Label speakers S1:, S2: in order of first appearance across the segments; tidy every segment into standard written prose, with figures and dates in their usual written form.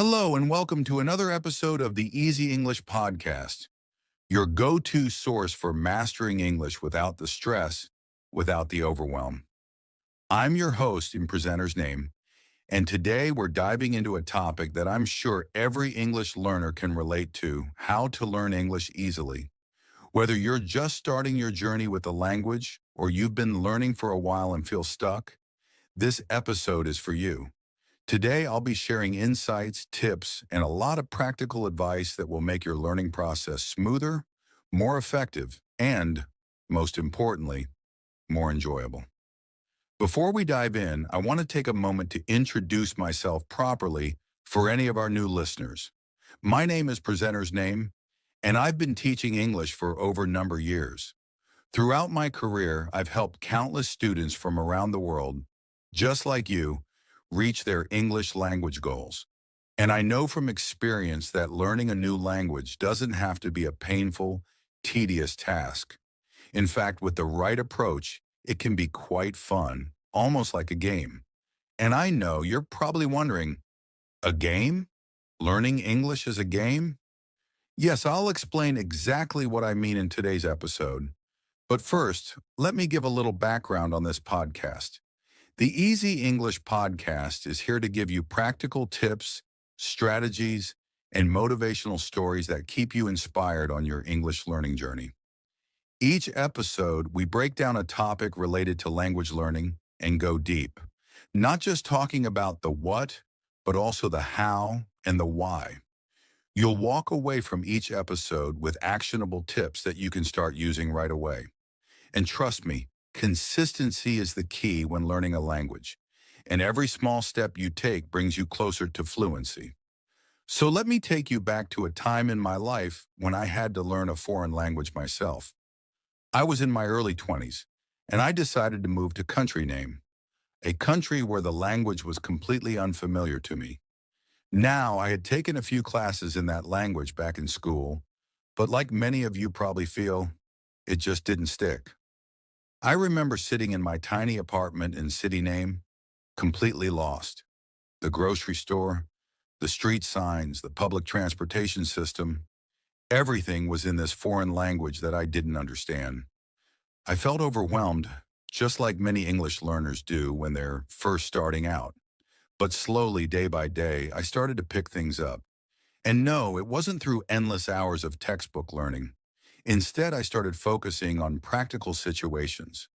S1: Hello, and welcome to another episode of the Easy English Podcast, your go-to source for mastering English without the stress, without the overwhelm. I'm your host in presenter's name, and today we're diving into a topic that I'm sure every English learner can relate to: how to learn English easily. Whether you're just starting your journey with the language or you've been learning for a while and feel stuck, this episode is for you. Today, I'll be sharing insights, tips, and a lot of practical advice that will make your learning process smoother, more effective, and, most importantly, more enjoyable. Before we dive in, I want to take a moment to introduce myself properly for any of our new listeners. My name is Presenter's Name, and I've been teaching English for over a number of years. Throughout my career, I've helped countless students from around the world, just like you, reach their English language goals. And I know from experience that learning a new language doesn't have to be a painful, tedious task. In fact, with the right approach, it can be quite fun, almost like a game. And I know you're probably wondering, a game? Learning English is a game? Yes, I'll explain exactly what I mean in today's episode. But first, let me give a little background on this podcast. The Easy English Podcast is here to give you practical tips, strategies, and motivational stories that keep you inspired on your English learning journey. Each episode, we break down a topic related to language learning and go deep, not just talking about the what, but also the how and the why. You'll walk away from each episode with actionable tips that you can start using right away. And trust me, consistency is the key when learning a language, and every small step you take brings you closer to fluency. So let me take you back to a time in my life when I had to learn a foreign language myself. I was in my early 20s, and I decided to move to country name, a country where the language was completely unfamiliar to me. Now, I had taken a few classes in that language back in school, but like many of you probably feel, it just didn't stick. I remember sitting in my tiny apartment in city name, completely lost. The grocery store, the street signs, the public transportation system, everything was in this foreign language that I didn't understand. I felt overwhelmed, just like many English learners do when they're first starting out. But slowly, day by day, I started to pick things up. And no, it wasn't through endless hours of textbook learning. Instead, I started focusing on practical situations.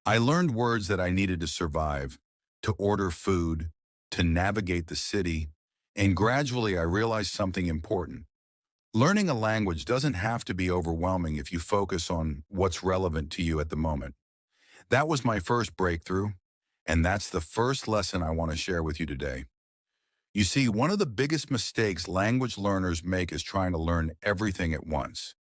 S1: I learned words that I needed to survive, to order food, to navigate the city, and gradually I realized something important. Learning a language doesn't have to be overwhelming if you focus on what's relevant to you at the moment. That was my first breakthrough, and that's the first lesson I want to share with you today. You see, one of the biggest mistakes language learners make is trying to learn everything at once.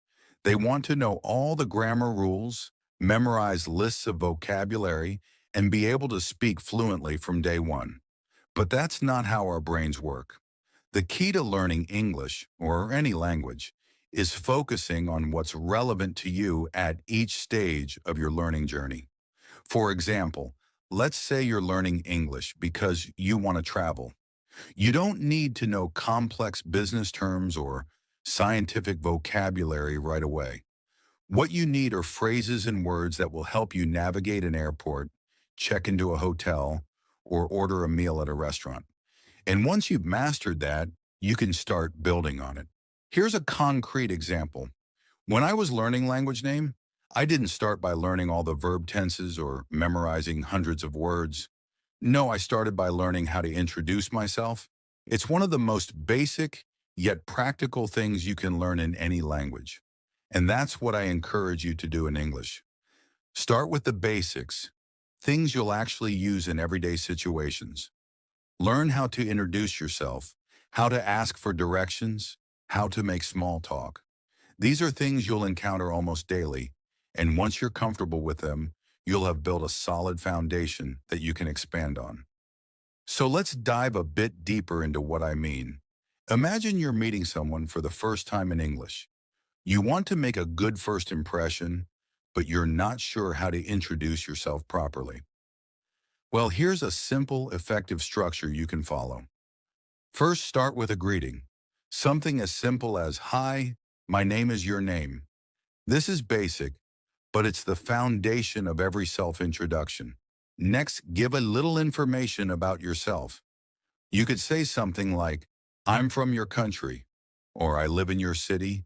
S1: They want to know all the grammar rules, memorize lists of vocabulary, and be able to speak fluently from day one. But that's not how our brains work. The key to learning English, or any language, is focusing on what's relevant to you at each stage of your learning journey. For example, let's say you're learning English because you want to travel. You don't need to know complex business terms or scientific vocabulary right away. What you need are phrases and words that will help you navigate an airport, check into a hotel, or order a meal at a restaurant. And once you've mastered that, you can start building on it. Here's a concrete example. When I was learning language name, I didn't start by learning all the verb tenses or memorizing hundreds of words. No, I started by learning how to introduce myself. It's one of the most basic yet practical things you can learn in any language. And that's what I encourage you to do in English. Start with the basics, things you'll actually use in everyday situations. Learn how to introduce yourself, how to ask for directions, how to make small talk. These are things you'll encounter almost daily, and once you're comfortable with them, you'll have built a solid foundation that you can expand on. So let's dive a bit deeper into what I mean. Imagine you're meeting someone for the first time in English. You want to make a good first impression, but you're not sure how to introduce yourself properly. Well, here's a simple, effective structure you can follow. First, start with a greeting. Something as simple as, "Hi, my name is your name." This is basic, but it's the foundation of every self-introduction. Next, give a little information about yourself. You could say something like, "I'm from your country," or "I live in your city."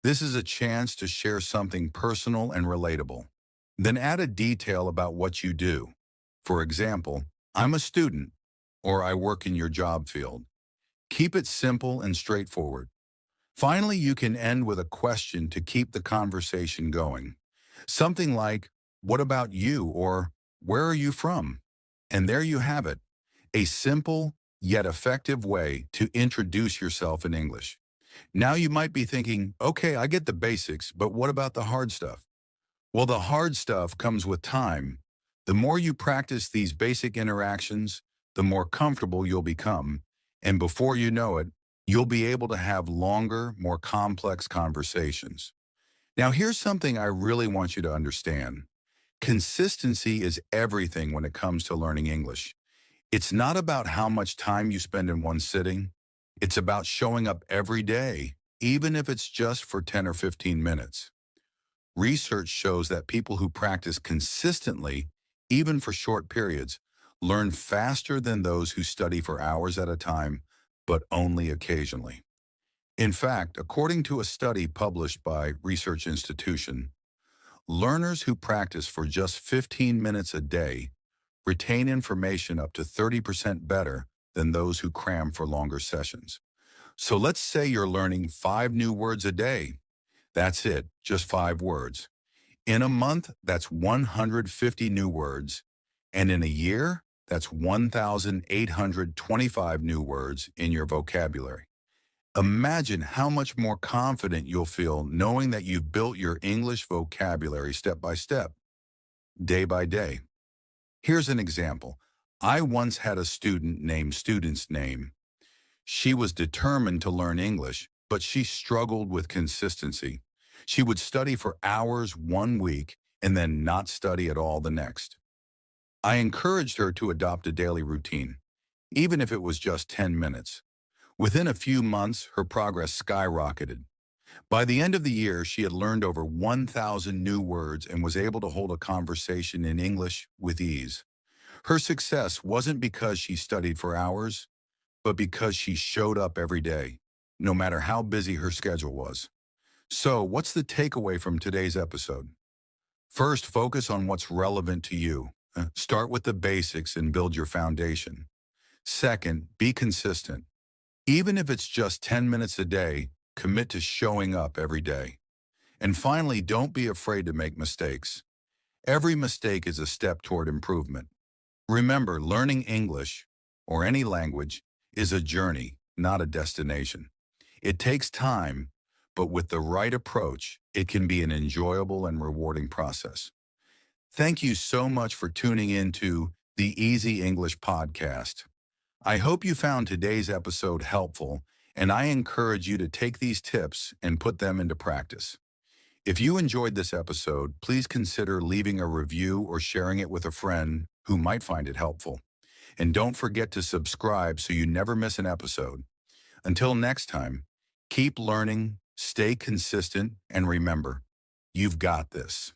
S1: This is a chance to share something personal and relatable. Then add a detail about what you do. For example, "I'm a student," or "I work in your job field." Keep it simple and straightforward. Finally, you can end with a question to keep the conversation going. Something like, "What about you?" or "Where are you from?" And there you have it, a simple yet effective way to introduce yourself in English. Now you might be thinking, "Okay, I get the basics, but what about the hard stuff?" Well, the hard stuff comes with time. The more you practice these basic interactions, the more comfortable you'll become. And before you know it, you'll be able to have longer, more complex conversations. Now, here's something I really want you to understand. Consistency is everything when it comes to learning English. It's not about how much time you spend in one sitting. It's about showing up every day, even if it's just for 10 or 15 minutes. Research shows that people who practice consistently, even for short periods, learn faster than those who study for hours at a time, but only occasionally. In fact, according to a study published by Research Institution, learners who practice for just 15 minutes a day retain information up to 30% better than those who cram for longer sessions. So let's say you're learning 5 new words a day. That's it, just 5 words. In a month, that's 150 new words. And in a year, that's 1,825 new words in your vocabulary. Imagine how much more confident you'll feel knowing that you've built your English vocabulary step by step, day by day. Here's an example. I once had a student named Student's Name. She was determined to learn English, but she struggled with consistency. She would study for hours one week and then not study at all the next. I encouraged her to adopt a daily routine, even if it was just 10 minutes. Within a few months, her progress skyrocketed. By the end of the year, she had learned over 1,000 new words and was able to hold a conversation in English with ease. Her success wasn't because she studied for hours, but because she showed up every day, no matter how busy her schedule was. So, what's the takeaway from today's episode? First, focus on what's relevant to you. Start with the basics and build your foundation. Second, be consistent. Even if it's just 10 minutes a day, commit to showing up every day. And finally, don't be afraid to make mistakes. Every mistake is a step toward improvement. Remember, learning English, or any language, is a journey, not a destination. It takes time, but with the right approach, it can be an enjoyable and rewarding process. Thank you so much for tuning in to the Easy English Podcast. I hope you found today's episode helpful, and I encourage you to take these tips and put them into practice. If you enjoyed this episode, please consider leaving a review or sharing it with a friend who might find it helpful. And don't forget to subscribe so you never miss an episode. Until next time, keep learning, stay consistent, and remember, you've got this.